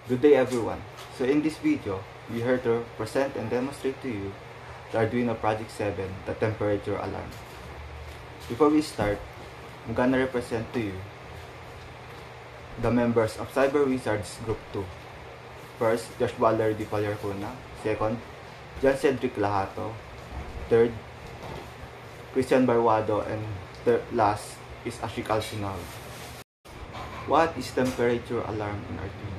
Good day everyone. So in this video, we are to present and demonstrate to you the Arduino Project 7, the temperature alarm. Before we start, I'm gonna represent to you the members of Cyber Wizards Group 2. First, Josh Valerie Di Palercuna. Second, John Cedric Lahato. Third, Christian Barwado. And last is Ashik Alcinal. What is temperature alarm in Arduino?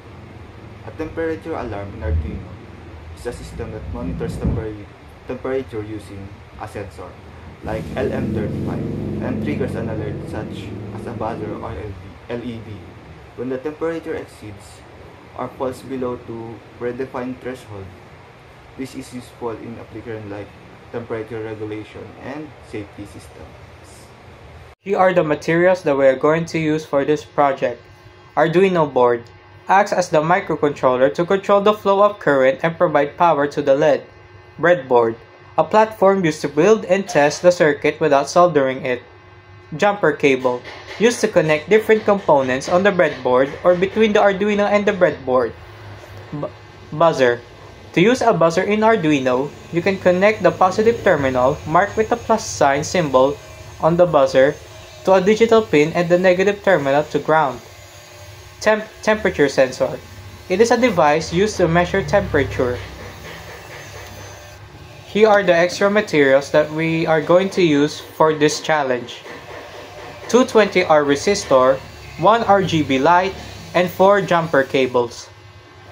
A temperature alarm in Arduino is a system that monitors temperature using a sensor, like LM35, and triggers an alert such as a buzzer or LED when the temperature exceeds or falls below to predefined threshold. This is useful in applications like temperature regulation and safety systems. Here are the materials that we are going to use for this project. Arduino board acts as the microcontroller to control the flow of current and provide power to the LED. Breadboard, a platform used to build and test the circuit without soldering it. Jumper cable, used to connect different components on the breadboard or between the Arduino and the breadboard. Buzzer. To use a buzzer in Arduino, you can connect the positive terminal marked with a plus sign symbol on the buzzer to a digital pin and the negative terminal to ground. Temperature sensor. It is a device used to measure temperature. Here are the extra materials that we are going to use for this challenge. 220R resistor, 1 RGB light, and 4 jumper cables.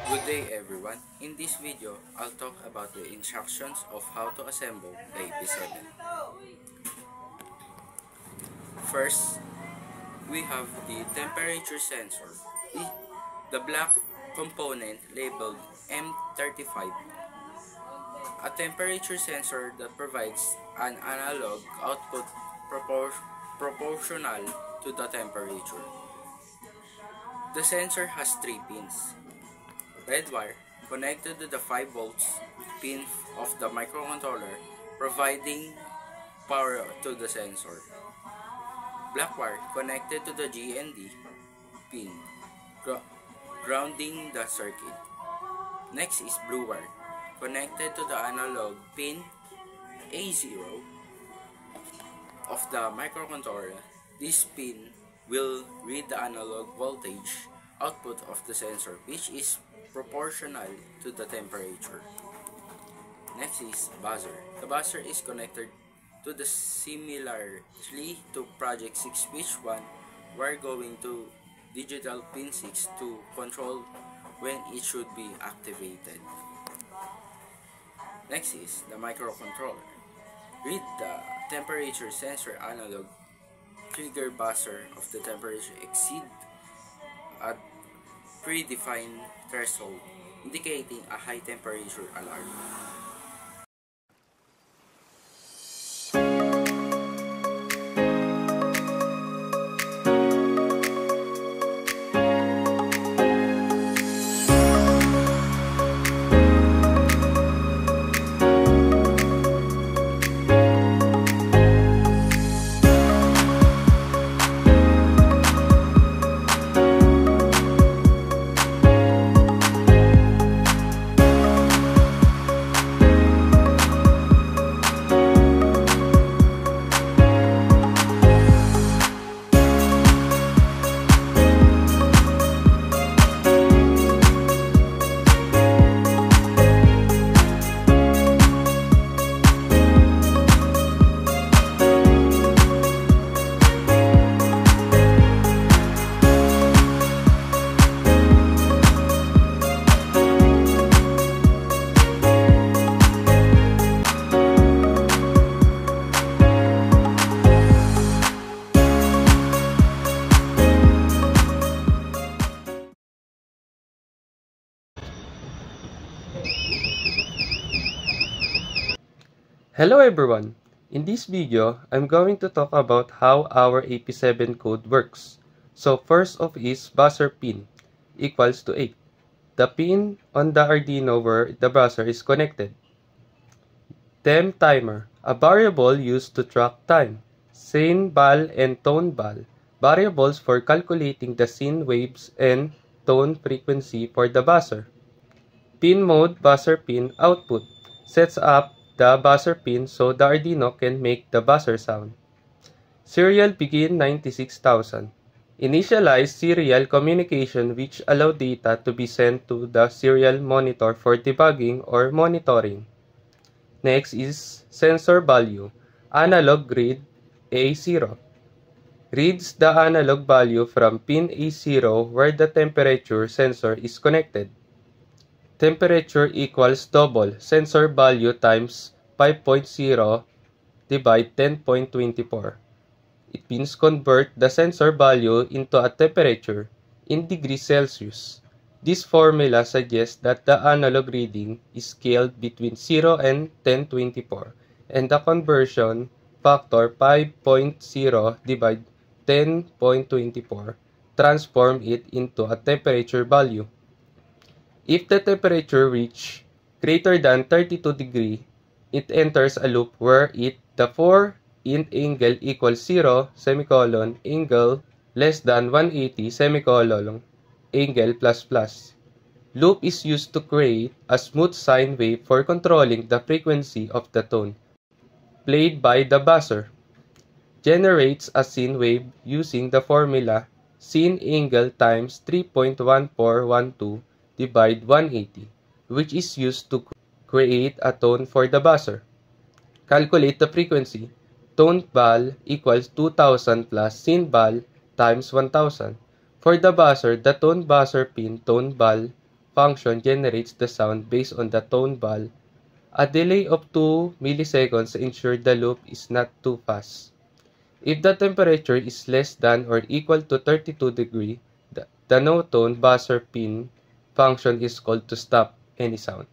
Good day everyone. In this video, I'll talk about the instructions of how to assemble the AP7. First, we have the temperature sensor. The black component labeled M35. A temperature sensor that provides an analog output proportional to the temperature. The sensor has 3 pins. Red wire connected to the 5 volts pin of the microcontroller, providing power to the sensor. Black wire connected to the GND pin, grounding the circuit. Next is blue wire connected to the analog pin A0 of the microcontroller. This pin will read the analog voltage output of the sensor, which is proportional to the temperature. Next is buzzer. The buzzer is connected to the similarly to project 6, which one we're going to digital pin 6 to control when it should be activated. Next is the microcontroller. Read the temperature sensor analog trigger buzzer of the temperature exceed a predefined threshold, indicating a high temperature alarm. Hello everyone! In this video, I'm going to talk about how our AP7 code works. So first off is buzzer pin equals to 8. The pin on the Arduino where the buzzer is connected. Temp timer, a variable used to track time. Sine bal and tone bal, variables for calculating the sine waves and tone frequency for the buzzer. Pin mode buzzer pin output sets up the buzzer pin so the Arduino can make the buzzer sound. Serial begin 96,000. Initialize serial communication which allow data to be sent to the serial monitor for debugging or monitoring. Next is sensor value. Analog read A0. Reads the analog value from pin A0 where the temperature sensor is connected. Temperature equals double sensor value times 5.0 divide 10.24. It means convert the sensor value into a temperature in degrees Celsius. This formula suggests that the analog reading is scaled between 0 and 1024 and the conversion factor 5.0 divide 10.24 transform it into a temperature value. If the temperature reach greater than 32 degrees, it enters a loop where the for int angle equals 0, semicolon, angle less than 180, semicolon, angle plus plus. Loop is used to create a smooth sine wave for controlling the frequency of the tone played by the buzzer. Generates a sine wave using the formula sine angle times 3.1412 divide 180, which is used to create a tone for the buzzer. Calculate the frequency. Tone val equals 2000 plus sine val times 1000. For the buzzer, the tone buzzer pin tone val function generates the sound based on the tone val. A delay of 2 milliseconds ensures the loop is not too fast. If the temperature is less than or equal to 32 degrees, the no tone buzzer pin function is called to stop any sound.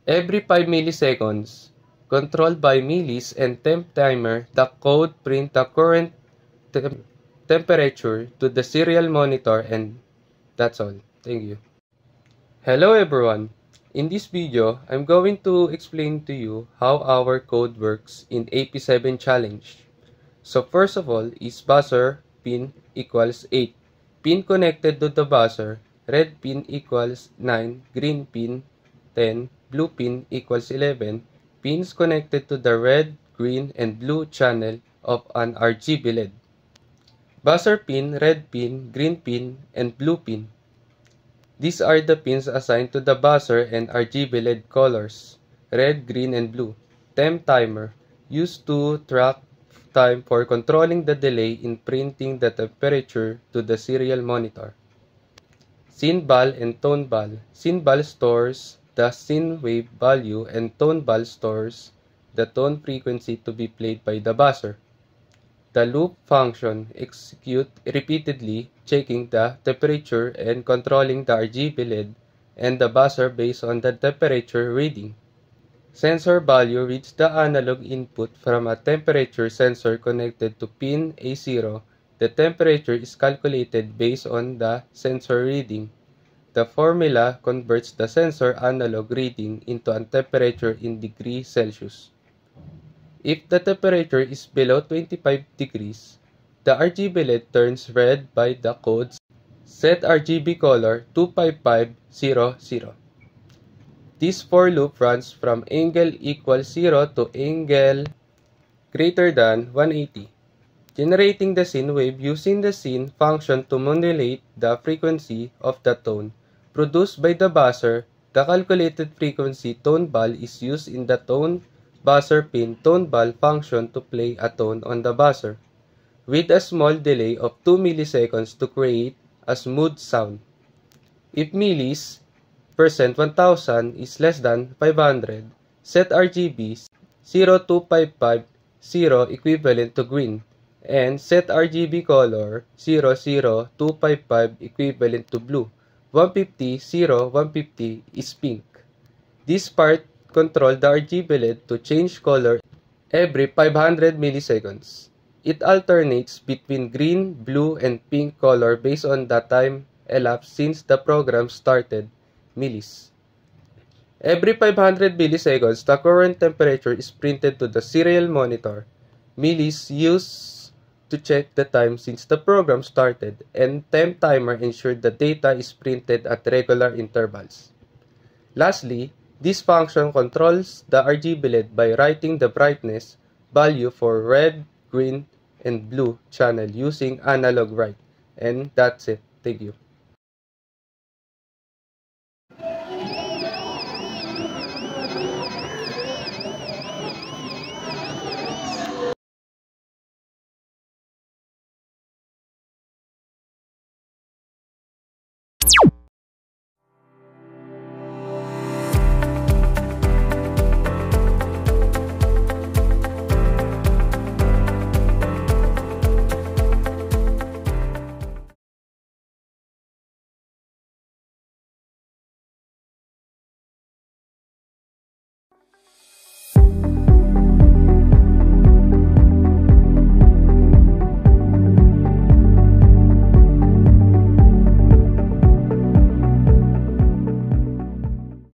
Every 5 milliseconds, controlled by millis and temp timer, the code print the current temperature to the serial monitor, and that's all. Thank you. Hello everyone. In this video, I'm going to explain to you how our code works in AP7 challenge. So first of all is buzzer pin equals 8. Pin connected to the buzzer, red pin equals 9, green pin 10, blue pin equals 11. Pins connected to the red, green, and blue channel of an RGB LED. Buzzer pin, red pin, green pin, and blue pin. These are the pins assigned to the buzzer and RGB LED colors, red, green, and blue. Temp timer, used to track time for controlling the delay in printing the temperature to the serial monitor. Sine val and tone val. Sine val stores the sine wave value and tone val stores the tone frequency to be played by the buzzer. The loop function executes repeatedly, checking the temperature and controlling the RGB LED and the buzzer based on the temperature reading. Sensor value reads the analog input from a temperature sensor connected to pin A0. The temperature is calculated based on the sensor reading. The formula converts the sensor analog reading into a temperature in degrees Celsius. If the temperature is below 25 degrees, the RGB LED turns red by the code set RGB color 25500. This for loop runs from angle equals 0 to angle greater than 180, generating the sine wave using the sine function to modulate the frequency of the tone produced by the buzzer. The calculated frequency tone val is used in the tone buzzer pin tone val function to play a tone on the buzzer, with a small delay of 2 milliseconds to create a smooth sound. If millis percent 1000 is less than 500, set RGB 02550 equivalent to green, and set RGB color 00255 equivalent to blue. 150 is pink. This part controls the RGB LED to change color every 500 milliseconds. It alternates between green, blue, and pink color based on the time elapsed since the program started, millis. Every 500 milliseconds, the current temperature is printed to the serial monitor. Millis used to check the time since the program started, and temp timer ensures the data is printed at regular intervals. Lastly, this function controls the RGB LED by writing the brightness value for red, green, and blue channel using analog write. And that's it. Thank you.